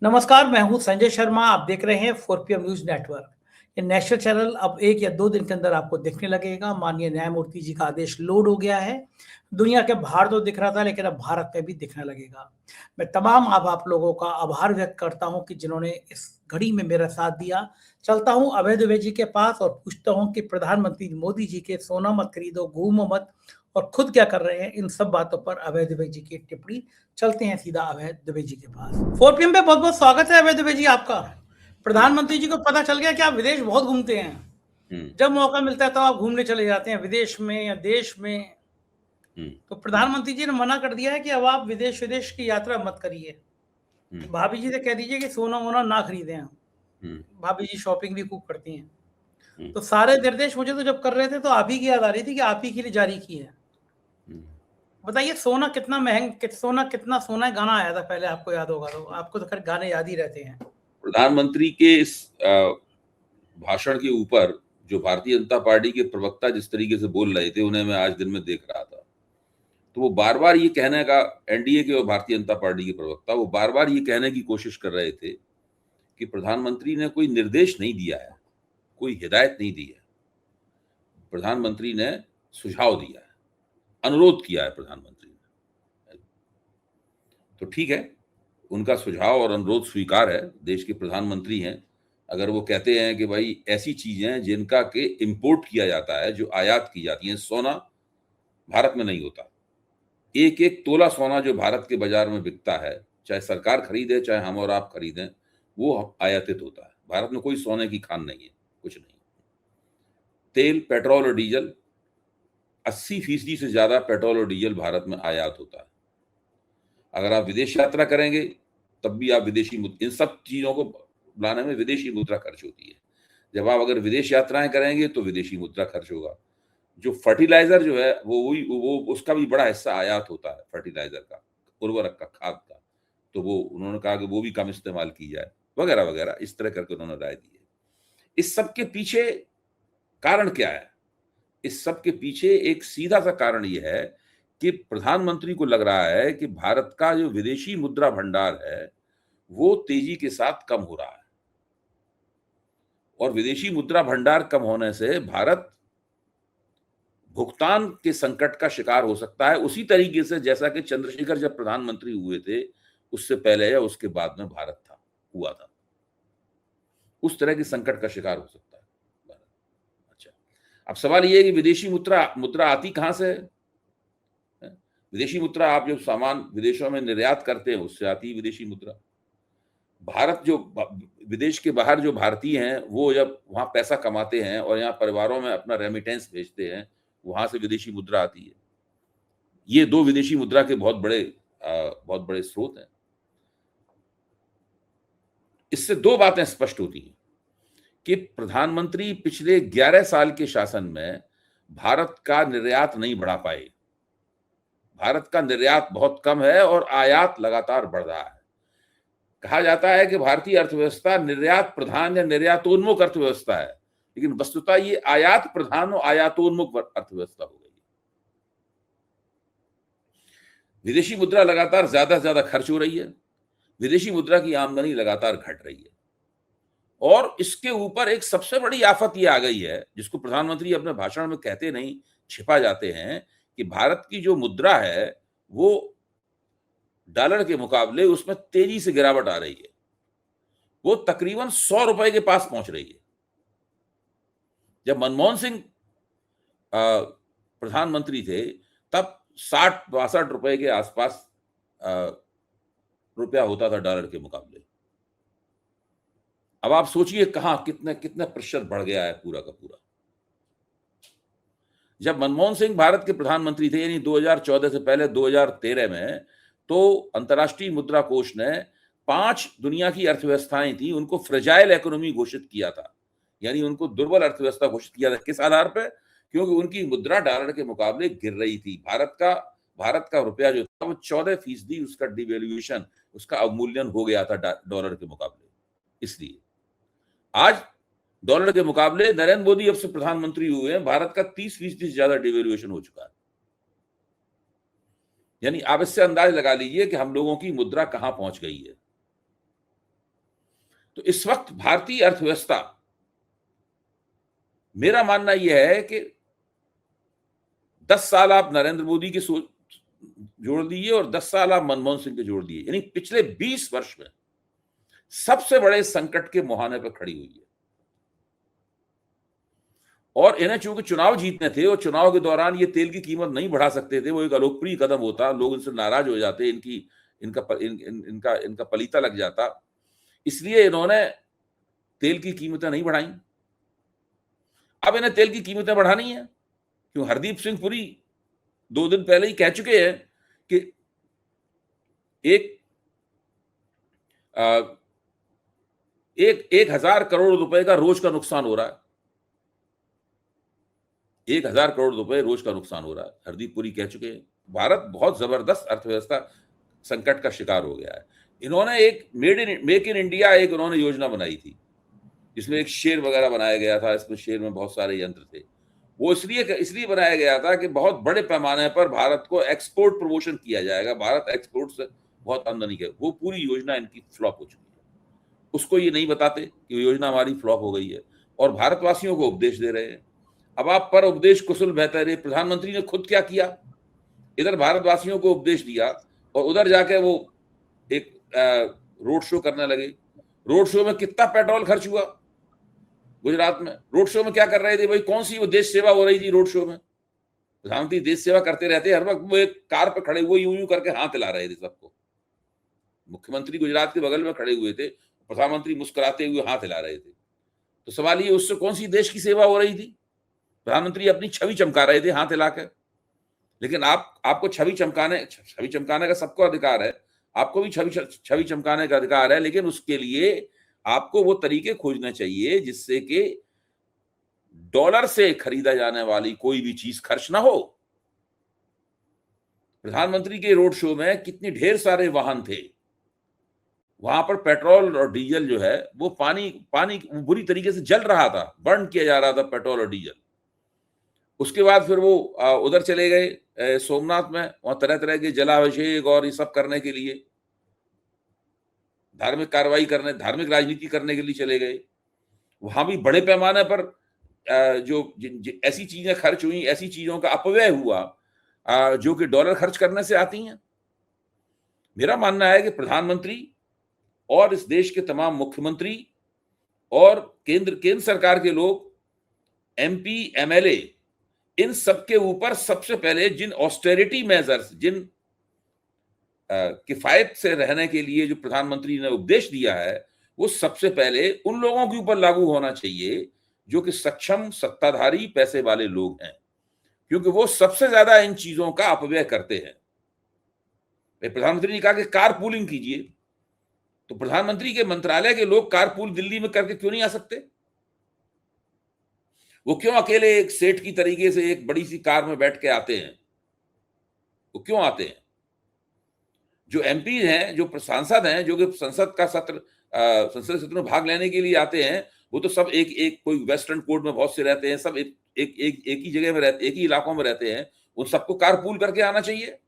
नमस्कार, मैं हूं संजय शर्मा। आप देख रहे हैं 4PM न्यूज नेटवर्क। ये नेशनल चैनल अब 1 या 2 दिन के अंदर आपको दिखने लगेगा। माननीय न्यायमूर्ति जी का आदेश लोड हो गया है। दुनिया के बाहर तो दिख रहा था, लेकिन अब भारत में भी दिखने लगेगा। मैं तमाम अब आप लोगों का आभार व्यक्त करता हूं कि जिन्होंने इस घड़ी में मेरा साथ दिया। चलता हूं अभय दुबे जी के पास और पूछता हूं कि प्रधानमंत्री मोदी जी के सोना मत खरीदो, घूमो मत और खुद क्या कर रहे हैं, इन सब बातों पर अभय दुबे जी की टिप्पणी। चलते हैं सीधा अभय दुबे जी के पास। 4PM पे बहुत बहुत स्वागत है अभय दुबे जी आपका। प्रधानमंत्री जी को पता चल गया कि आप विदेश बहुत घूमते हैं। जब मौका मिलता है तो आप घूमने चले जाते हैं, विदेश में या देश में। तो प्रधानमंत्री जी ने मना कर दिया है कि अब आप विदेश विदेश की यात्रा मत करिए। भाभी जी से कह दीजिए कि सोना वोना ना खरीदें। भाभी जी शॉपिंग भी खूब करती हैं। तो सारे निर्देश मुझे तो जब कर रहे थे तो आप ही की याद आ रही थी कि आप ही के लिए जारी की है। बताइए, सोना कितना महंगा, सोना कितना सोना है, गाना आया था पहले, आपको याद होगा। तो आपको तो खैर गाने याद ही रहते हैं। प्रधानमंत्री के इस भाषण के ऊपर जो भारतीय जनता पार्टी के प्रवक्ता जिस तरीके से बोल रहे थे, उन्हें मैं आज दिन में देख रहा था। तो वो बार बार ये कहने का, एनडीए के और भारतीय जनता पार्टी के प्रवक्ता वो बार बार ये कहने की कोशिश कर रहे थे कि प्रधानमंत्री ने कोई निर्देश नहीं दिया है, कोई हिदायत नहीं दी है। प्रधानमंत्री ने सुझाव दिया है, अनुरोध किया है प्रधानमंत्री ने। तो ठीक है, उनका सुझाव और अनुरोध स्वीकार है। देश के प्रधानमंत्री हैं, अगर वो कहते हैं कि भाई ऐसी चीजें हैं जिनका के इंपोर्ट किया जाता है, जो आयात की जाती है, सोना भारत में नहीं होता। एक एक तोला सोना जो भारत के बाजार में बिकता है, चाहे सरकार खरीदे चाहे हम और आप खरीदें, वो आयातित होता है। भारत में कोई सोने की खान नहीं है, कुछ नहीं। तेल, पेट्रोल और डीजल, 80% से ज्यादा पेट्रोल और डीजल भारत में आयात होता है। अगर आप विदेश यात्रा करेंगे तब भी आप विदेशी इन सब चीजों को लाने में विदेशी मुद्रा खर्च होती है। जब आप अगर विदेश यात्राएं करेंगे तो विदेशी मुद्रा खर्च होगा। जो फर्टिलाइजर जो है वो उसका भी बड़ा हिस्सा आयात होता है, फर्टिलाइजर का, उर्वरक का, खाद का। तो वो उन्होंने कहा कि वो भी कम इस्तेमाल की जाए, वगैरह वगैरह, इस तरह करके उन्होंने राय दी है। इस सब के पीछे कारण क्या है? इस सब के पीछे एक सीधा सा कारण यह है कि प्रधानमंत्री को लग रहा है कि भारत का जो विदेशी मुद्रा भंडार है वो तेजी के साथ कम हो रहा है, और विदेशी मुद्रा भंडार कम होने से भारत भुगतान के संकट का शिकार हो सकता है, उसी तरीके से जैसा कि चंद्रशेखर जब प्रधानमंत्री हुए थे उससे पहले या उसके बाद में भारत हुआ था। उस तरह के संकट का शिकार हो सकता है भारत। अच्छा, अब सवाल यह है कि विदेशी मुद्रा आती कहां से है? विदेशी मुद्रा आप जो सामान विदेशों में निर्यात करते हैं उससे आती है विदेशी मुद्रा। भारत जो विदेश के बाहर जो भारतीय हैं वो जब वहां पैसा कमाते हैं और यहाँ परिवारों में अपना रेमिटेंस भेजते हैं, वहां से विदेशी मुद्रा आती है। ये दो विदेशी मुद्रा के बहुत बड़े स्रोत हैं। इससे दो बातें स्पष्ट होती हैं कि प्रधानमंत्री पिछले 11 साल के शासन में भारत का निर्यात नहीं बढ़ा पाए। भारत का निर्यात बहुत कम है और आयात लगातार बढ़ रहा है। कहा जाता है कि भारतीय अर्थव्यवस्था निर्यात प्रधान या निर्यातोन्मुख अर्थव्यवस्था है, लेकिन वस्तुतः ये आयात प्रधान और आयातोन्मुख अर्थव्यवस्था हो गई। विदेशी मुद्रा लगातार ज्यादा से ज्यादा खर्च हो रही है, विदेशी मुद्रा की आमदनी लगातार घट रही है, और इसके ऊपर एक सबसे बड़ी आफत ये आ गई है, जिसको प्रधानमंत्री अपने भाषण में कहते नहीं, छिपा जाते हैं, कि भारत की जो मुद्रा है वो डॉलर के मुकाबले उसमें तेजी से गिरावट आ रही है। वो तकरीबन 100 रुपए के पास पहुंच रही है। जब मनमोहन सिंह प्रधानमंत्री थे तब 60-62 रुपए के आसपास रुपया होता था डॉलर के मुकाबले। अब आप सोचिए कहां कितने प्रतिशत बढ़ गया है पूरा का पूरा। जब मनमोहन सिंह भारत के प्रधानमंत्री थे, यानी 2014 से पहले 2013 में, तो अंतर्राष्ट्रीय मुद्रा कोष ने 5 दुनिया की अर्थव्यवस्थाएं थी उनको फ्रेजाइल इकोनॉमी घोषित किया था, यानी उनको दुर्बल अर्थव्यवस्था घोषित किया था। किस आधार पर? क्योंकि उनकी मुद्रा डॉलर के मुकाबले गिर रही थी। भारत का रुपया जो था वो 14% उसका डिवेल्यूएशन, उसका अवमूल्यन हो गया था डॉलर के मुकाबले। इसलिए आज डॉलर के मुकाबले नरेंद्र मोदी अब से प्रधानमंत्री हुए हैं, भारत का 30% से ज्यादा डिवेल्यूएशन हो चुका है। यानी आप इससे अंदाज लगा लीजिए कि हम लोगों की मुद्रा कहां पहुंच गई है। तो इस वक्त भारतीय अर्थव्यवस्था, मेरा मानना यह है कि 10 साल आप नरेंद्र मोदी के जोड़ दिए और 10 साल आप मनमोहन सिंह के जोड़ दिए, यानी पिछले 20 वर्ष में सबसे बड़े संकट के मुहाने पर खड़ी हुई है। और इन्हें चूंकि चुनाव जीतने थे और चुनाव के दौरान ये तेल की कीमत नहीं बढ़ा सकते थे, वो एक अलोकप्रिय कदम होता, लोग इनसे नाराज हो जाते, इनका पलीता लग जाता, इसलिए इन्होंने तेल की कीमतें नहीं बढ़ाई। अब इन्हें तेल की कीमतें बढ़ानी है, क्यों? हरदीप सिंह पुरी 2 दिन पहले ही कह चुके हैं कि एक 1,000 करोड़ रुपए का रोज का नुकसान हो रहा है। 1,000 करोड़ रुपए रोज का नुकसान हो रहा है, हरदीप पुरी कह चुके हैं। भारत बहुत जबरदस्त अर्थव्यवस्था संकट का शिकार हो गया है। इन्होंने एक मेक इन इंडिया एक उन्होंने योजना बनाई थी, जिसमें एक शेर वगैरह बनाया गया था, इसमें शेर में बहुत सारे यंत्र थे। वो इसलिए बनाया गया था कि बहुत बड़े पैमाने पर भारत को एक्सपोर्ट प्रमोशन किया जाएगा, भारत एक्सपोर्ट से बहुत आमदनी करे। वो पूरी योजना इनकी फ्लॉप हो चुकी है। उसको ये नहीं बताते कि योजना हमारी फ्लॉप हो गई है और भारतवासियों को उपदेश दे रहे हैं। अब आप पर उपदेश कुशल बेहतर है। प्रधानमंत्री ने खुद क्या किया, इधर भारतवासियों को उपदेश दिया और उधर जाके वो एक रोड शो करने लगे। रोड शो में कितना पेट्रोल खर्च हुआ गुजरात में? रोड शो में क्या कर रहे थे भाई? कौन सी वो देश सेवा हो रही थी रोड शो में? प्रधानमंत्री देश सेवा करते रहते, हर वक्त वो एक कार पर खड़े हुए यूं यूं करके हाथ हिला रहे थे सबको। मुख्यमंत्री गुजरात के बगल में खड़े हुए थे, प्रधानमंत्री मुस्कुराते हुए हाथ हिला रहे थे। तो सवाल ये, उससे कौन सी देश की सेवा हो रही थी? प्रधानमंत्री अपनी छवि चमका रहे थे हाथ हिलाकर। लेकिन आपको छवि चमकाने का सबको अधिकार है, आपको भी छवि चमकाने का अधिकार है, लेकिन उसके लिए आपको वो तरीके खोजने चाहिए जिससे कि डॉलर से खरीदा जाने वाली कोई भी चीज खर्च ना हो। प्रधानमंत्री के रोड शो में कितने ढेर सारे वाहन थे, वहां पर पेट्रोल और डीजल जो है वो पानी बुरी तरीके से जल रहा था, बर्न किया जा रहा था पेट्रोल और डीजल। उसके बाद फिर वो उधर चले गए सोमनाथ में, वहां तरह तरह के जलाभिषेक और ये सब करने के लिए, धार्मिक कार्रवाई करने, धार्मिक राजनीति करने के लिए चले गए। वहां भी बड़े पैमाने पर जो ऐसी चीजें खर्च हुई, ऐसी चीजों का अपव्यय हुआ जो कि डॉलर खर्च करने से आती हैं। मेरा मानना है कि प्रधानमंत्री और इस देश के तमाम मुख्यमंत्री और केंद्र सरकार के लोग, एमपी, एमएलए, इन सबके ऊपर सबसे पहले जिन ऑस्टेरिटी मेजर्स, जिन किफायत से रहने के लिए जो प्रधानमंत्री ने उपदेश दिया है, वो सबसे पहले उन लोगों के ऊपर लागू होना चाहिए जो कि सक्षम, सत्ताधारी, पैसे वाले लोग हैं, क्योंकि वो सबसे ज्यादा इन चीजों का अपव्यय करते हैं। प्रधानमंत्री ने कहा कि कार पूलिंग कीजिए, तो प्रधानमंत्री के मंत्रालय के लोग कार पूल दिल्ली में करके क्यों नहीं आ सकते? वो क्यों अकेले एक सेठ की तरीके से एक बड़ी सी कार में बैठ के आते हैं? वो क्यों आते हैं? जो एमपी हैं, जो सांसद हैं, जो कि संसद सत्र में भाग लेने के लिए आते हैं, वो तो सब एक कोई वेस्टर्न कोर्ट में बहुत से रहते हैं, सब एक ही जगह में रहते, एक ही इलाकों में रहते हैं। उन सबको कारपूल करके आना चाहिए।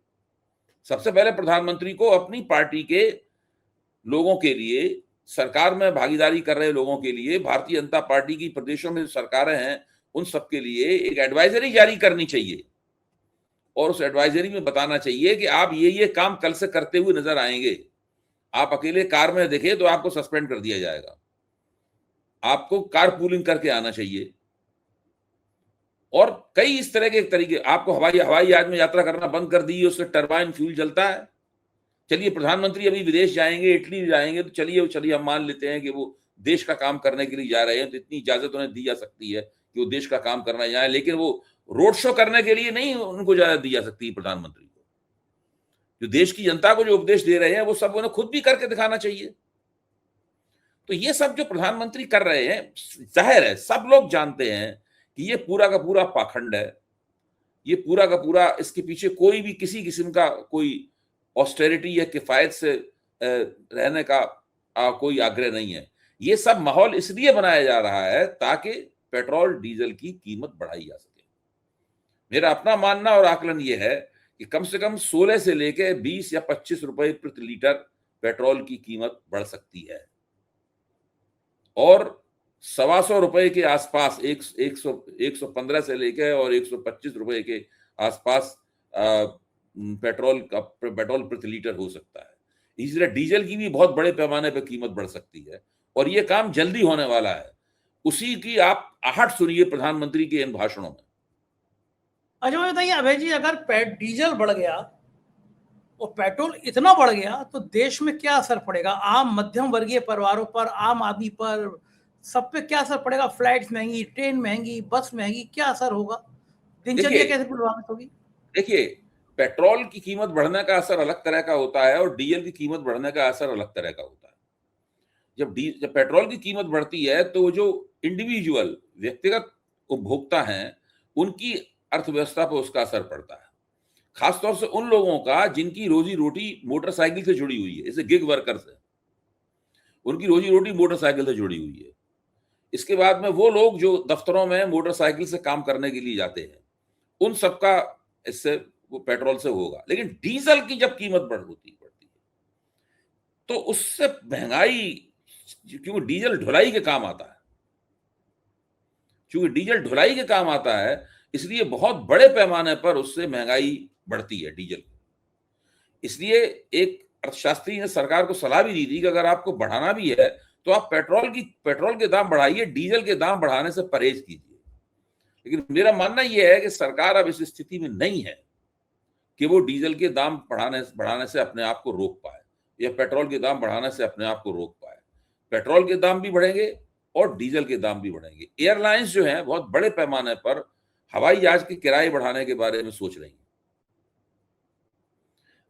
सबसे पहले प्रधानमंत्री को अपनी पार्टी के लोगों के लिए, सरकार में भागीदारी कर रहे लोगों के लिए, भारतीय जनता पार्टी की प्रदेशों में सरकारें हैं, उन सबके लिए एक एडवाइजरी जारी करनी चाहिए और उस एडवाइजरी में बताना चाहिए कि आप ये काम कल से करते हुए नजर आएंगे। आप अकेले कार में दिखे तो आपको सस्पेंड कर दिया जाएगा। आपको कार पूलिंग करके आना चाहिए। और कई इस तरह के तरीके, आपको हवाई जहाज में यात्रा करना बंद कर दी, उससे टरबाइन फ्यूल जलता है। चलिए प्रधानमंत्री अभी विदेश जाएंगे, इटली जाएंगे, तो चलिए हम मान लेते हैं कि वो देश का काम करने के लिए जा रहे हैं, तो इतनी इजाजत उन्हें दी जा सकती है कि वो देश का काम करना जाए, लेकिन वो रोड शो करने के लिए नहीं उनको इजाजत दी जा सकती प्रधानमंत्री को। जो देश की जनता को जो उपदेश दे रहे हैं वो सब उन्हें खुद भी करके दिखाना चाहिए। तो ये सब जो प्रधानमंत्री कर रहे हैं, जाहिर है सब लोग जानते हैं कि ये पूरा का पूरा पाखंड है, ये पूरा का पूरा, इसके पीछे कोई भी किसी किस्म का कोई ऑस्टेरिटी या किफायत से रहने का कोई आग्रह नहीं है। ये सब माहौल इसलिए बनाया जा रहा है ताकि पेट्रोल डीजल की कीमत बढ़ाई जा सके। मेरा अपना मानना और आकलन ये है कि कम से कम 16 से लेकर 20 या 25 रुपए प्रति लीटर पेट्रोल की कीमत बढ़ सकती है। और 125 रुपए के आसपास 115 से लेकर और 125 रुपए के आसपास पेट्रोल प्रति लीटर हो सकता है। इसी तरह डीजल की भी बहुत बड़े पैमाने पर कीमत बढ़ सकती है और ये काम जल्दी होने वाला है। उसी की आप आहट सुनिए प्रधानमंत्री के इन भाषणों में। अच्छा मुझे बताइए अभय जी, अगर डीजल बढ़ गया और पेट्रोल इतना बढ़ गया तो देश में क्या असर पड़ेगा? आम मध्यम वर्गीय परिवारों पर, आम आदमी पर, सब पे क्या असर पड़ेगा? फ्लाइट्स महंगी, ट्रेन महंगी, बस महंगी, क्या असर होगा? दिनचर्या कैसे प्रभावित होगी? देखिए, पेट्रोल की कीमत बढ़ने का असर अलग तरह का होता है और डीजल की कीमत बढ़ने का असर अलग तरह का होता है। जब पेट्रोल की कीमत बढ़ती है तो जो इंडिविजुअल व्यक्तिगत उपभोक्ता हैं उनकी अर्थव्यवस्था पर उसका असर पड़ता है, खासतौर से उन लोगों का जिनकी रोजी रोटी मोटरसाइकिल से जुड़ी हुई है, जैसे गिग वर्कर्स है, उनकी रोजी रोटी मोटरसाइकिल से जुड़ी हुई है। इसके बाद में वो लोग जो दफ्तरों में मोटरसाइकिल से काम करने के लिए जाते हैं, उन सबका इससे वो पेट्रोल से होगा। लेकिन डीजल की जब कीमत बढ़ती है तो उससे महंगाई, क्योंकि डीजल ढुलाई के काम आता है, इसलिए बहुत बड़े पैमाने पर उससे महंगाई बढ़ती है डीजल। इसलिए एक अर्थशास्त्री ने सरकार को सलाह भी दी थी कि अगर आपको बढ़ाना भी है तो आप पेट्रोल के दाम बढ़ाइए, डीजल के दाम बढ़ाने से परहेज कीजिए। लेकिन मेरा मानना यह है कि सरकार अब इस स्थिति में नहीं है कि वो डीजल के दाम बढ़ाने से अपने आप को रोक पाए या पेट्रोल के दाम बढ़ाने से अपने आप को रोक पाए। पेट्रोल के दाम भी बढ़ेंगे और डीजल के दाम भी बढ़ेंगे। एयरलाइंस जो हैं बहुत बड़े पैमाने पर हवाई जहाज के किराए बढ़ाने के बारे में सोच रही हैं।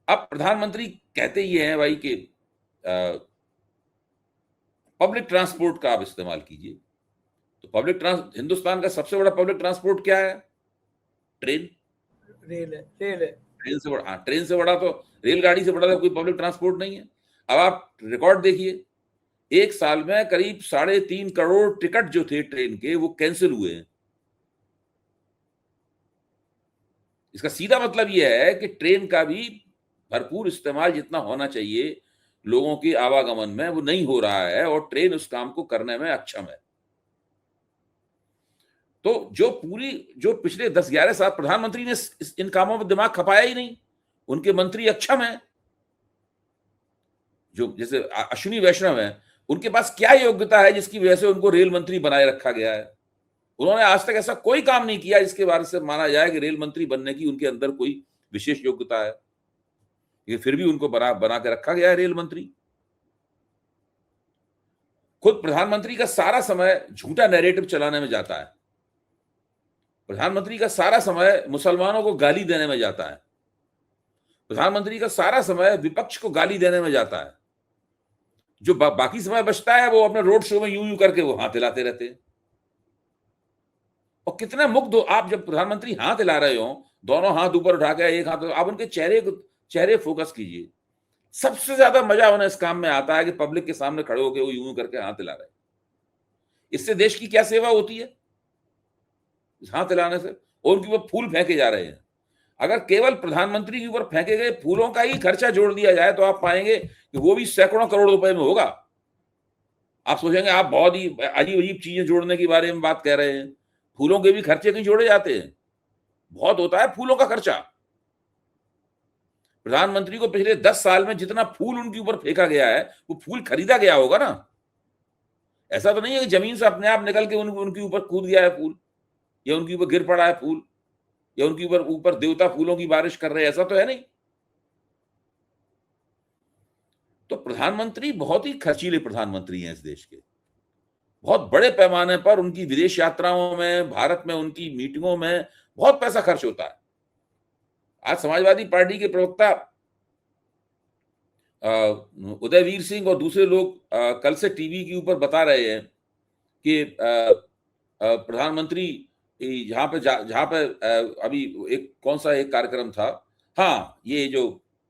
अब प्रधानमंत्री कहते ये हैं भाई कि पब्लिक ट्रांसपोर्ट का आप इस्तेमाल कीजिए। तो हिंदुस्तान का सबसे बड़ा पब्लिक ट्रांसपोर्ट क्या है? ट्रेन। रेल है। ट्रेन से बड़ा तो, रेलगाड़ी से बड़ा तो कोई पब्लिक ट्रांसपोर्ट नहीं है। अब आप रिकॉर्ड देखिए, एक साल में करीब 3.5 करोड़ टिकट जो थे ट्रेन के वो कैंसिल हुए हैं। इसका सीधा मतलब यह है कि ट्रेन का भी भरपूर इस्तेमाल जितना होना चाहिए लोगों के आवागमन में वो नहीं हो रहा है और ट्रेन उस काम को करने में अक्षम है। तो जो पिछले 10-11 साल प्रधानमंत्री ने इन कामों में दिमाग खपाया ही नहीं, उनके मंत्री अक्षम हैं। जो जैसे अश्विनी वैष्णव हैं, उनके पास क्या योग्यता है जिसकी वजह से उनको रेल मंत्री बनाए रखा गया है? उन्होंने आज तक ऐसा कोई काम नहीं किया जिसके बारे से माना जाए कि रेल मंत्री बनने की उनके अंदर कोई विशेष योग्यता है। ये फिर भी उनको बना के रखा गया है रेल मंत्री। खुद प्रधानमंत्री का सारा समय झूठा नैरेटिव चलाने में जाता है। प्रधानमंत्री का सारा समय मुसलमानों को गाली देने में जाता है। प्रधानमंत्री का सारा समय विपक्ष को गाली देने में जाता है। जो बाकी समय बचता है वो अपने रोड शो में यूं करके वो हाथ हिलाते रहते हैं। और कितना मुग्ध हो आप जब प्रधानमंत्री हाथ हिला रहे हो, दोनों हाथ ऊपर उठा के, एक हाथ आप उनके चेहरे फोकस कीजिए। सबसे ज्यादा मजा उन्हें इस काम में आता है कि पब्लिक के सामने खड़े होकर वो यूं करके हाथ हिला रहे हैं। इससे देश की क्या सेवा होती है? हाथ हिलाने से। और उनके ऊपर फूल फेंके जा रहे हैं। अगर केवल प्रधानमंत्री के ऊपर फेंके गए फूलों का ही खर्चा जोड़ दिया जाए तो आप पाएंगे कि वो भी सैकड़ों करोड़ रुपए में होगा। आप सोचेंगे आप बहुत ही अजीब अजीब चीजें जोड़ने के बारे में बात कह रहे हैं। फूलों के भी खर्चे कहीं जोड़े जाते हैं, बहुत होता है फूलों का खर्चा। प्रधानमंत्री को पिछले 10 साल में जितना फूल उनके ऊपर फेंका गया है वो फूल खरीदा गया होगा ना। ऐसा तो नहीं है कि जमीन से अपने आप निकल के उनके ऊपर कूद गया है फूल, या उनके ऊपर गिर पड़ा है फूल, या उनके ऊपर देवता फूलों की बारिश कर रहे हैं, ऐसा तो है नहीं। तो प्रधानमंत्री बहुत ही खर्चीले प्रधानमंत्री हैं इस देश के। बहुत बड़े पैमाने पर उनकी विदेश यात्राओं में, भारत में उनकी मीटिंगों में बहुत पैसा खर्च होता है। आज समाजवादी पार्टी के प्रवक्ता उदयवीर सिंह और दूसरे लोग कल से टीवी के ऊपर बता रहे हैं कि प्रधानमंत्री जहां पे अभी एक कौन सा एक कार्यक्रम था, हाँ ये जो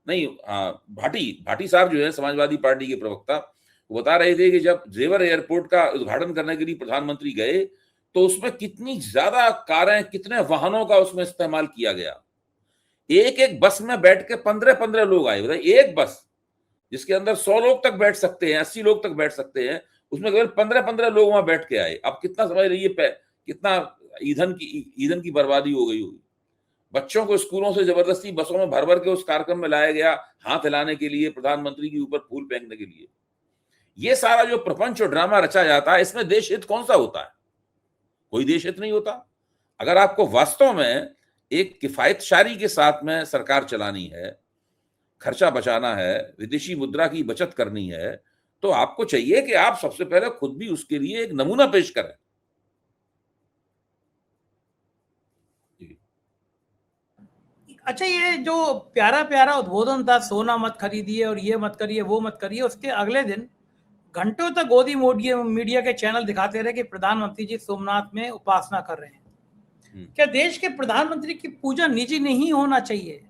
नहीं, भाटी साहब जो है समाजवादी पार्टी के प्रवक्ता, वो बता रहे थे कि जब जेवर एयरपोर्ट का उद्घाटन करने के लिए प्रधानमंत्री गए तो उसमें कितनी ज्यादा कारें, कितने वाहनों का उसमें इस्तेमाल किया गया। एक एक बस में बैठ के 15-15 लोग आए। बताइए, एक बस जिसके अंदर 100 लोग तक बैठ सकते हैं, 80 लोग तक बैठ सकते हैं, उसमें केवल 15-15 लोग वहां बैठ के आए। अब कितना समझ रही है कितना ईंधन की बर्बादी हो गई होगी। बच्चों को स्कूलों से जबरदस्ती बसों में भर भर के उस कार्यक्रम में लाया गया, हाथ हिलाने के लिए, प्रधानमंत्री के ऊपर फूल फेंकने के लिए। ये सारा जो प्रपंच और ड्रामा रचा जाता है, इसमें देश हित कौन सा होता है? कोई देश हित नहीं होता। अगर आपको वास्तव में एक किफायतशारी के साथ में सरकार चलानी है, खर्चा बचाना है, विदेशी मुद्रा की बचत करनी है, तो आपको चाहिए कि आप सबसे पहले खुद भी उसके लिए एक नमूना पेश करें। अच्छा, ये जो प्यारा प्यारा उद्बोधन था, सोना मत खरीदिए और ये मत करिए वो मत करिए, उसके अगले दिन घंटों तक गोदी मीडिया के चैनल दिखाते रहे कि प्रधानमंत्री जी सोमनाथ में उपासना कर रहे हैं। क्या देश के प्रधानमंत्री की पूजा निजी नहीं होना चाहिए?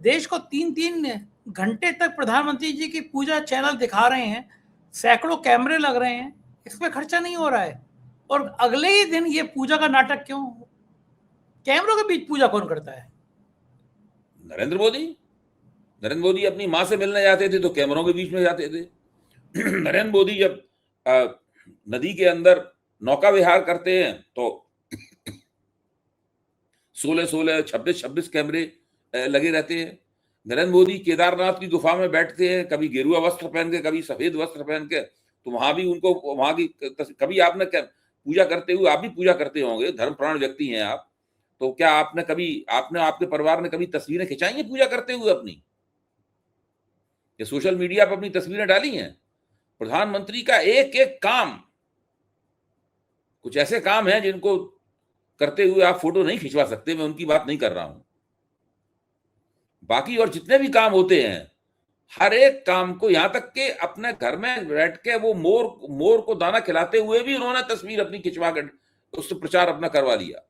देश को 3-3 घंटे तक प्रधानमंत्री जी की पूजा चैनल दिखा रहे हैं, सैकड़ों कैमरे लग रहे हैं, इसमें खर्चा नहीं हो रहा है, और अगले ही दिन ये पूजा का नाटक क्यों? कैमरों के बीच पूजा कौन करता है? नरेंद्र मोदी अपनी मां से मिलने जाते थे तो कैमरों के बीच में जाते थे। नरेंद्र मोदी जब नदी के अंदर नौका विहार करते हैं तो 16-16, 26-26 कैमरे लगे रहते हैं। नरेंद्र मोदी केदारनाथ की गुफा में बैठते हैं, कभी गेरुआ वस्त्र पहन के, कभी सफेद वस्त्र पहन के, तो वहां भी उनको वहां की कभी आपने पूजा करते हुए, आप भी पूजा करते होंगे, धर्मप्राण व्यक्ति हैं आप, तो क्या आपने आपके परिवार ने कभी तस्वीरें खिंचाई हैं पूजा करते हुए अपनी? या सोशल मीडिया पर अपनी तस्वीरें डाली हैं? प्रधानमंत्री का एक एक काम, कुछ ऐसे काम हैं जिनको करते हुए आप फोटो नहीं खिंचवा सकते, मैं उनकी बात नहीं कर रहा हूं। बाकी और जितने भी काम होते हैं, हर एक काम को, यहां तक कि अपने घर में बैठ के वो मोर को दाना खिलाते हुए भी उन्होंने तस्वीर अपनी खिंचवा कर उससे प्रचार अपना करवा लिया।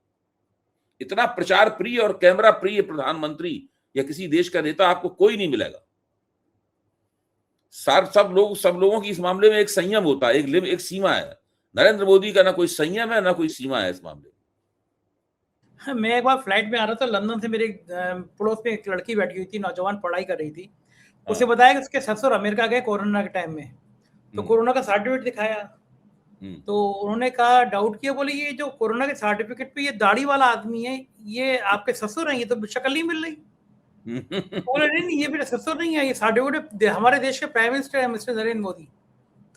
इतना प्रचार प्रिय और कैमरा प्रिय प्रधानमंत्री या किसी देश का नेता आपको कोई नहीं मिलेगा। सब लोगों की इस मामले में एक संयम होता है, एक सीमा है। नरेंद्र मोदी का ना कोई संयम है, ना कोई सीमा है इस मामले में। मैं एक बार फ्लाइट में आ रहा था लंदन से, मेरे पड़ोस में एक लड़की बैठी हुई थी, नौजवान, पढ़ाई कर रही थी। उसे बताया कि उसके ससुर अमेरिका गए कोरोना के टाइम में, तो कोरोना का सर्टिफिकेट दिखाया, तो उन्होंने कहा, डाउट किया, बोले ये जो कोरोना के सर्टिफिकेट पे ये दाढ़ी वाला आदमी है, ये आपके ससुर हैं? ये तो शक्ल नहीं मिल रही। बोले नहीं, ये मेरे ससुर नहीं है, ये सर्टिफिकेट हमारे देश के प्राइम मिनिस्टर है, मिस्टर नरेंद्र मोदी।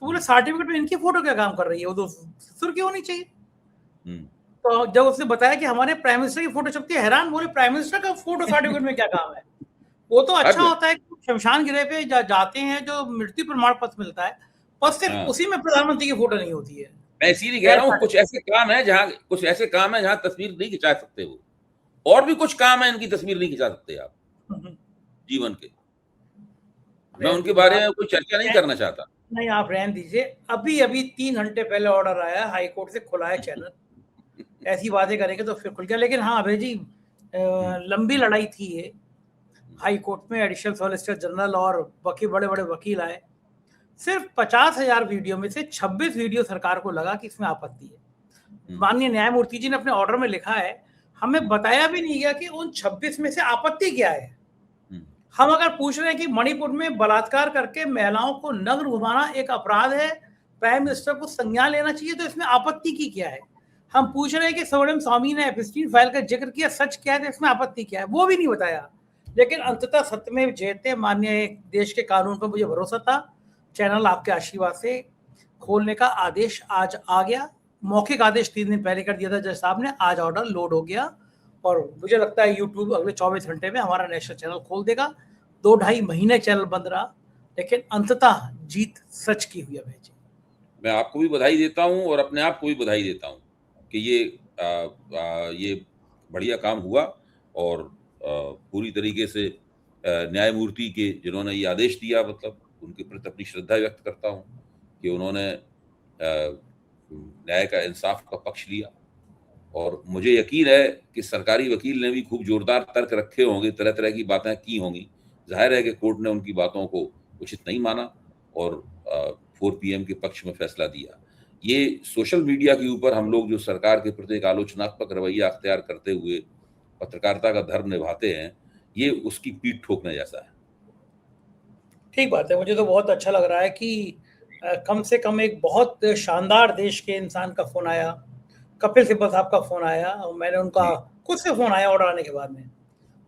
तो बोले सर्टिफिकेट में इनकी फोटो क्या काम कर रही है, वो तो ससुर की होनी चाहिए। तो जब उसने बताया कि हमारे प्राइम मिनिस्टर की फोटो छपती है, हैरान, बोले प्राइम मिनिस्टर का फोटो सर्टिफिकेट में क्या काम है? वो तो अच्छा होता है कि शमशान गिरे पे जाते हैं, जो मृत्यु प्रमाण पत्र मिलता है, और सिर्फ उसी में प्रधानमंत्री की फोटो नहीं होती है। मैं इसीलिए कह रहा हूँ, कुछ ऐसे काम है जहां तस्वीर नहीं खिंचा सकते हो, और भी कुछ काम है इनकी तस्वीर नहीं खिंचा सकते आप जीवन के। मैं उनके बारे में कोई चर्चा नहीं करना चाहता। नहीं, आप रहने दीजिए। अभी 3 घंटे पहले ऑर्डर आया हाई कोर्ट से, खुला है चैनल। ऐसी बातें करेंगे तो फिर खुल गया। लेकिन हाँ अभय जी, लंबी लड़ाई थी ये हाई कोर्ट में। एडिशनल सॉलिसिटर जनरल और बड़े बड़े वकील आए। सिर्फ 50,000 वीडियो में से 26 वीडियो सरकार को लगा कि इसमें आपत्ति है। माननीय न्यायमूर्ति जी ने अपने ऑर्डर में लिखा है, हमें बताया भी नहीं गया कि उन 26 में से आपत्ति क्या है। हम अगर पूछ रहे हैं कि मणिपुर में बलात्कार करके महिलाओं को नग्न घुमाना एक अपराध है, प्राइम मिनिस्टर को संज्ञान लेना चाहिए, तो इसमें आपत्ति की क्या है? हम पूछ रहे हैं कि सोरेन स्वामी ने एपिस्टीन फाइल का जिक्र किया, सच क्या है, तो इसमें आपत्ति क्या है? वो भी नहीं बताया। लेकिन अंततः सत्य में जयते। माननीय देश के कानून पर मुझे भरोसा था। चैनल आपके आशीर्वाद से खोलने का आदेश आज आ गया। मौखिक आदेश 3 दिन पहले कर दिया था जज साहब ने, आज ऑर्डर लोड हो गया और मुझे लगता है यूट्यूब अगले 24 घंटे में हमारा नेशनल चैनल खोल देगा। 2-2.5 महीने चैनल बंद रहा, लेकिन अंततः जीत सच की हुई है। भाई जी, मैं आपको भी बधाई देता हूं और अपने आप को भी बधाई देता हूं कि ये बढ़िया काम हुआ और पूरी तरीके से न्यायमूर्ति के जिन्होंने ये आदेश दिया, मतलब उनके प्रति अपनी श्रद्धा व्यक्त करता हूं कि उन्होंने न्याय का, इंसाफ का पक्ष लिया। और मुझे यकीन है कि सरकारी वकील ने भी खूब जोरदार तर्क रखे होंगे, तरह तरह की बातें की होंगी। जाहिर है कि कोर्ट ने उनकी बातों को उचित नहीं माना और 4 PM के पक्ष में फैसला दिया। ये सोशल मीडिया के ऊपर हम लोग जो सरकार के प्रति एक आलोचनात्मक रवैया अख्तियार करते हुए पत्रकारिता का धर्म निभाते हैं, ये उसकी पीठ ठोकने जैसा है। ठीक बात है। मुझे तो बहुत अच्छा लग रहा है कि कम से कम एक बहुत शानदार देश के इंसान का फ़ोन आया, कपिल सिब्बल साहब का फ़ोन आया और मैंने उनका जी, खुद से फ़ोन आया ऑर्डर आने के बाद में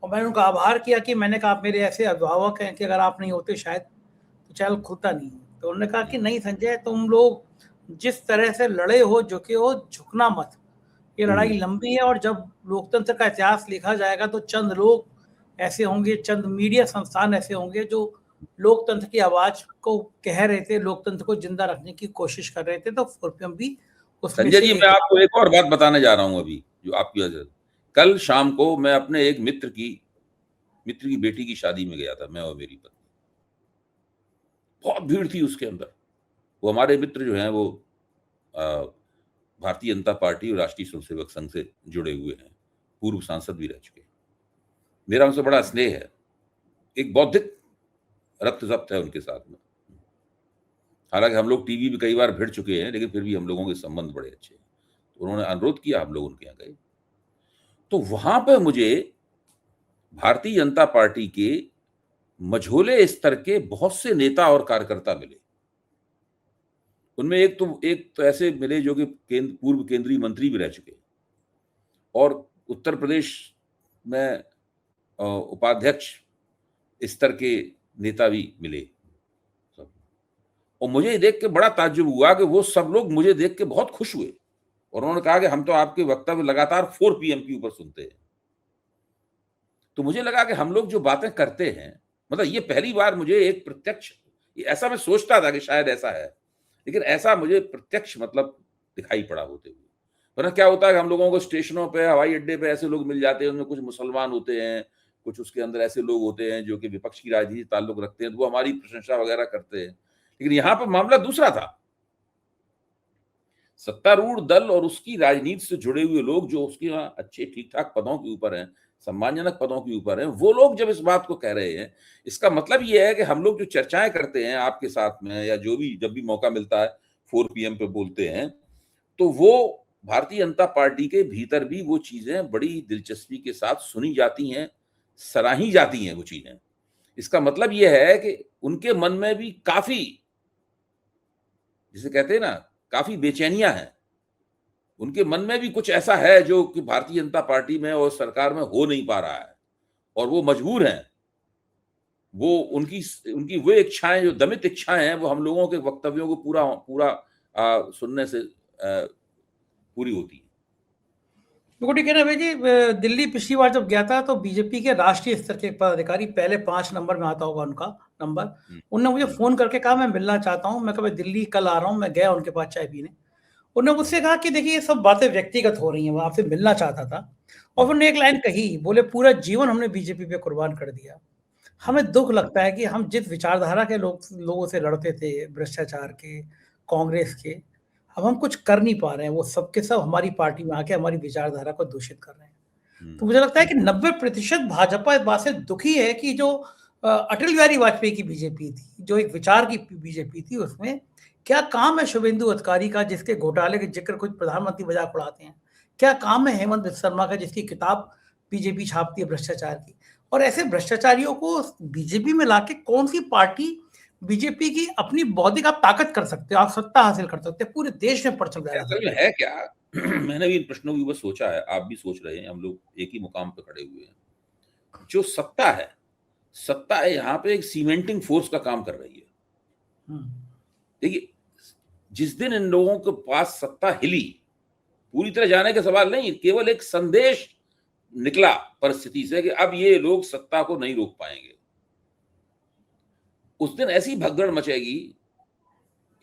और मैंने उनका आभार किया कि मैंने कहा आप मेरे ऐसे अभिभावक हैं कि अगर आप नहीं होते शायद तो चैनल खुलता नहीं। तो उन्होंने कहा कि जी। नहीं संजय, तुम लोग जिस तरह से लड़े हो, झुके हो, झुकना मत। ये लड़ाई हुँ, लंबी है और जब लोकतंत्र का इतिहास लिखा जाएगा तो चंद लोग ऐसे होंगे, चंद मीडिया संस्थान ऐसे होंगे जो लोकतंत्र की आवाज़ को कह रहे थे, लोकतंत्र को ज़िंदा रखने की कोशिश कर रहे थे, तो फोरपीएम भी उसमें संजय से जी, मैं एक था। आपको एक और बात बताने जा रहा हूँ अभी, जो आपकी वजह से। कल शाम को मैं अपने एक मित्र की बेटी की शादी में गया था, मैं और मेरी पत्नी। बहुत भीड़ थी उसके अंदर। वो हमारे मित्र जो हैं वो अ, भारतीय जनता पार्टी और राष्ट्रीय स्वयंसेवक संघ से जुड़े हुए हैं। पूर्व सांसद भी रह चुके हैं। मेरा उनसे बड़ा स्नेह है। एक बौद्धिक रक्त-जप्त है उनके साथ में। हालाँकि हम लोग टीवी पे कई बार भिड़ चुके हैं, लेकिन फिर भी हम लोगों के संबंध बड़े अच्छे हैं। तो उन्होंने अनुरोध किया, हम लोग उनके यहाँ गए। तो वहाँ पे मुझे भारतीय जनता पार्टी के मझोले स्तर के बहुत से नेता और कार्यकर्ता मिले। उनमें एक तो ऐसे मिले जो कि पूर्व केंद्रीय मंत्री भी रह चुके हैं और उत्तर प्रदेश में उपाध्यक्ष स्तर के नेता भी मिले सब। और मुझे ये देख के बड़ा ताज्जुब हुआ कि वो सब लोग मुझे देख के बहुत खुश हुए और उन्होंने कहा कि हम तो आपके वक्तव्य लगातार 4 पीएम के ऊपर सुनते हैं। तो मुझे लगा कि हम लोग जो बातें करते हैं, मतलब ये पहली बार मुझे एक प्रत्यक्ष, ऐसा मैं सोचता था कि शायद ऐसा है, लेकिन ऐसा मुझे प्रत्यक्ष मतलब दिखाई पड़ा होते हुए। वरना क्या होता है कि हम लोगों को स्टेशनों पे, हवाई अड्डे पे ऐसे लोग मिल जाते हैं, उनमें कुछ मुसलमान होते हैं, कुछ उसके अंदर ऐसे लोग होते हैं जो कि विपक्ष की राजनीति से ताल्लुक रखते हैं, तो वो हमारी प्रशंसा वगैरह करते हैं। लेकिन यहाँ पे मामला दूसरा था। सत्तारूढ़ दल और उसकी राजनीति से जुड़े हुए लोग जो उसके यहाँ अच्छे ठीक-ठाक पदों के ऊपर हैं, सम्मानजनक पदों के ऊपर हैं, वो लोग जब इस बात को कह रहे हैं, इसका मतलब ये है कि हम लोग जो चर्चाएँ करते हैं आपके साथ में या जो भी जब भी मौका मिलता है 4 पीएम पे बोलते हैं, तो वो भारतीय जनता पार्टी के भीतर भी वो चीज़ें बड़ी दिलचस्पी के साथ सुनी जाती हैं, सराही जाती हैं वो चीज़ें। इसका मतलब ये है कि उनके मन में भी काफ़ी, जिसे कहते हैं ना, काफ़ी बेचैनियाँ हैं। उनके मन में भी कुछ ऐसा है जो कि भारतीय जनता पार्टी में और सरकार में हो नहीं पा रहा है और वो मजबूर हैं। वो उनकी उनकी वो इच्छाएँ जो दमित इच्छाएँ हैं, वो हम लोगों के वक्तव्यों को पूरा पूरा सुनने से पूरी होती हैं। बिल्कुल ठीक है ना भाई जी। दिल्ली पिछली बार जब गया था तो बीजेपी के राष्ट्रीय स्तर के पदाधिकारी, पहले 5 नंबर में आता होगा उनका नंबर, हुँ, उन्होंने मुझे हुँ, फ़ोन करके कहा मैं मिलना चाहता हूँ। मैं कहा मैं दिल्ली कल आ रहा हूँ, मैं गया उनके पास चाय पीने। उन्होंने हुँ, मुझसे कहा कि देखिए ये सब बातें व्यक्तिगत हो रही हैं, वो आपसे मिलना चाहता था। और हुँ, उन्होंने एक लाइन कही, बोले पूरा जीवन हमने बीजेपी पे कुर्बान कर दिया। हुँ, हमें दुःख लगता है कि हम जिस विचारधारा के लोगों से लड़ते थे, भ्रष्टाचार के, कांग्रेस के, अब हम कुछ कर नहीं पा रहे हैं। वो सब के सब हमारी पार्टी में आके हमारी विचारधारा को दूषित कर रहे हैं। तो हुँ, मुझे लगता है कि 90% भाजपा इस बात से दुखी है कि जो अटल बिहारी वाजपेयी की बीजेपी थी, जो एक विचार की बीजेपी थी, उसमें क्या काम है शुभेंदु अधिकारी का जिसके घोटाले के जिक्र खुद प्रधानमंत्री मजाक उड़ाते हैं? क्या काम है हेमंत बिस्वा शर्मा का जिसकी किताब बीजेपी छापती है भ्रष्टाचार की? और ऐसे भ्रष्टाचारियों को बीजेपी में लाके कौन-सी पार्टी बीजेपी की अपनी बौद्धिक आप ताकत कर सकते हो, आप सत्ता हासिल कर सकते हो, पूरे देश में परचम लहरा असल सकते में हो। है क्या? मैंने भी इन प्रश्नों के ऊपर सोचा है, आप भी सोच रहे हैं, हम लोग एक ही मुकाम पे खड़े हुए हैं। जो सत्ता है, सत्ता यहाँ पे एक सीमेंटिंग फोर्स का काम कर रही है। हुँ। देखिए, जिस दिन इन लोगों के पास सत्ता हिली, पूरी तरह जाने का सवाल नहीं, केवल एक संदेश निकला परिस्थिति से कि अब ये लोग सत्ता को नहीं रोक पाएँगे। उस दिन ऐसी भगदड़ मचेगी,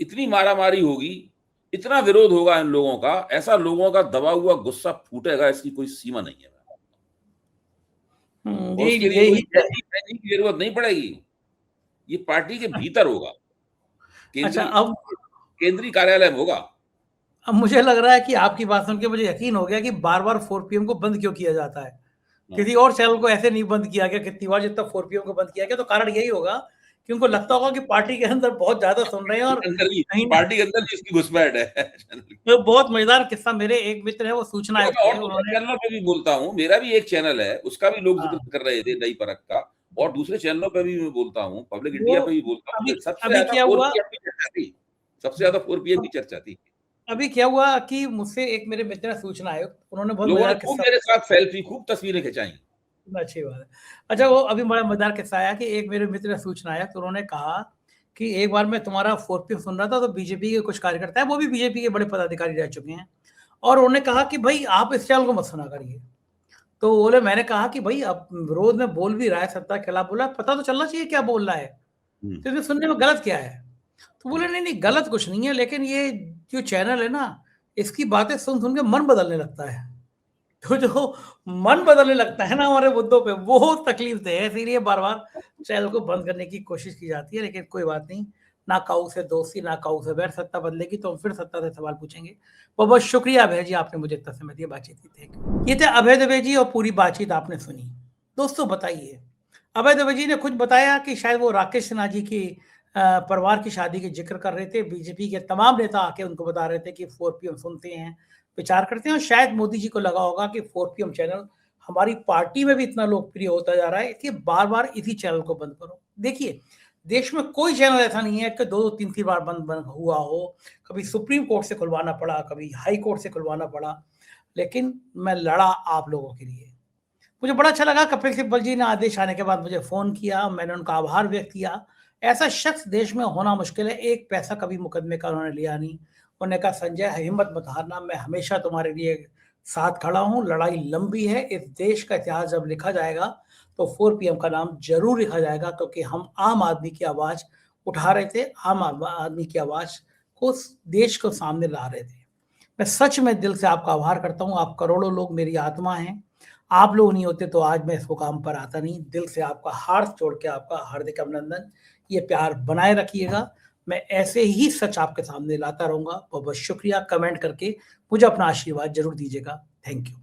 इतनी मारामारी होगी, इतना विरोध होगा इन लोगों का, ऐसा लोगों का दबा हुआ गुस्सा फूटेगा, इसकी कोई सीमा नहीं है। और उसके यही लिए कोई यही है। ट्रेनिंग की ज़रूरत नहीं पड़ेगी। ये पार्टी के भीतर होगा, अच्छा, केंद्रीय अब केंद्रीय कार्यालय में होगा। मुझे लग रहा है कि आपकी बात सुन के मुझे यकीन हो गया कि बार-बार 4 पीएम को बंद क्यों किया जाता है। हाँ, किसी और चैनल को ऐसे नहीं बंद किया गया कितनी बार जितना 4 पीएम को बंद किया गया, तो कारण यही होगा कि उनको लगता होगा कि पार्टी के अंदर बहुत ज़्यादा सुन रहे हैं और कहीं न पार्टी के अंदर भी इसकी घुसपैठ है। तो बहुत मज़ेदार किस्सा, मेरे एक मित्र हैं वो सूचना देखो, आयुक्त मैं और थे, दूसरे उन्होंने चैनलों पे भी बोलता हूँ, मेरा भी एक चैनल है, उसका भी लोग ज़िक्र हाँ, कर रहे थे नई परख का, और दूसरे चैनलों पे भी मैं बोलता हूँ, पब्लिक वो इंडिया पे भी बोलता हूँ अभी कि सबसे अभी ज़्यादा क्या 4 हुआ, पीएम की चर्चा थी। सबसे ज्यादा 4PM की चर्चा थी। अभी क्या हुआ कि मुझसे एक मेरे मित्र हैं सूचना आयुक्त, उन्होंने बहुत लोगों ने मजेदार खूब किस्सा। मेरे साथ सेल्फी, खूब तस्वीरें खिंचाई। अच्छी बात है। अच्छा, वो अभी बड़ा मजेदार किस्सा आया कि एक मेरे मित्र ने सूचना आया तो उन्होंने कहा कि एक बार मैं तुम्हारा 4PM सुन रहा था तो बीजेपी के कुछ कार्यकर्ता है, वो भी बीजेपी के बड़े पदाधिकारी रह चुके हैं, और उन्होंने कहा कि भाई आप इस चैनल को मत सुना करिए। तो बोले, मैंने कहा कि भाई अब विरोध में बोल भी रहा है, सत्ता के खिलाफ बोला, पता तो चलना चाहिए क्या बोल रहा है, हम्म, तो इसमें सुनने में गलत क्या है? तो बोले नहीं नहीं गलत कुछ नहीं है, लेकिन ये जो चैनल है ना, इसकी बातें सुन सुन के मन बदलने लगता है। तो जो मन बदलने लगता है ना हमारे मुद्दों पे, वो तकलीफ दे है, इसीलिए बार-बार चैनल को बंद करने की कोशिश की जाती है, लेकिन कोई बात नहीं, ना काऊ से दोस्ती, ना काऊ से बैर, सत्ता बदलेगी तो हम फिर सत्ता से सवाल पूछेंगे। बहुत-बहुत शुक्रिया अभय जी, आपने मुझे इतना समय दिया, बातचीत की। Thank you. ये थे अभय दवे जी और पूरी बातचीत आपने सुनी। दोस्तों बताइए, अभय दवे जी ने खुद बताया कि शायद वो राकेश सिन्हा जी की परिवार की शादी के ज़िक्र कर रहे थे, बीजेपी के तमाम नेता आके उनको बता रहे थे कि 4PM सुनते हैं, विचार करते हैं, और शायद मोदी जी को लगा होगा कि 4PM चैनल हमारी पार्टी में भी इतना लोकप्रिय होता जा रहा है कि बार-बार इसी चैनल को बंद करो। देखिए, देश में कोई चैनल ऐसा नहीं है कि 2-2 3-3 बार बंद बंद हुआ हो, कभी सुप्रीम कोर्ट से खुलवाना पड़ा, कभी हाई कोर्ट से खुलवाना पड़ा, लेकिन मैं लड़ा आप लोगों के लिए। मुझे बड़ा अच्छा लगा, कपिल सिब्बल जी ने आदेश आने के बाद मुझे फ़ोन किया, मैंने उनका आभार व्यक्त किया। ऐसा शख्स देश में होना मुश्किल है, एक पैसा कभी मुकदमे का उन्होंने लिया नहीं। उन्होंने कहा, संजय हिम्मत मत हारना, मैं हमेशा तुम्हारे लिए साथ खड़ा हूँ, लड़ाई लंबी है, इस देश का इतिहास जब लिखा जाएगा, तो 4PM का नाम ज़रूर लिखा जाएगा, क्योंकि हम आम आदमी की आवाज़ उठा रहे थे, आम आदमी की आवाज़ को देश को सामने ला रहे थे। मैं सच में दिल से आपका आभार करता हूँ, आप करोड़ों लोग मेरी आत्मा हैं। आप लोग नहीं होते तो आज मैं इस मुकाम पर आता नहीं। दिल से आपका हाथ जोड़ के आपका हार्दिक अभिनंदन। ये प्यार बनाए रखिएगा। मैं ऐसे ही सच आपके सामने लाता रहूँगा। बहुत-बहुत शुक्रिया। कमेंट करके मुझे अपना आशीर्वाद ज़रूर दीजिएगा। Thank you.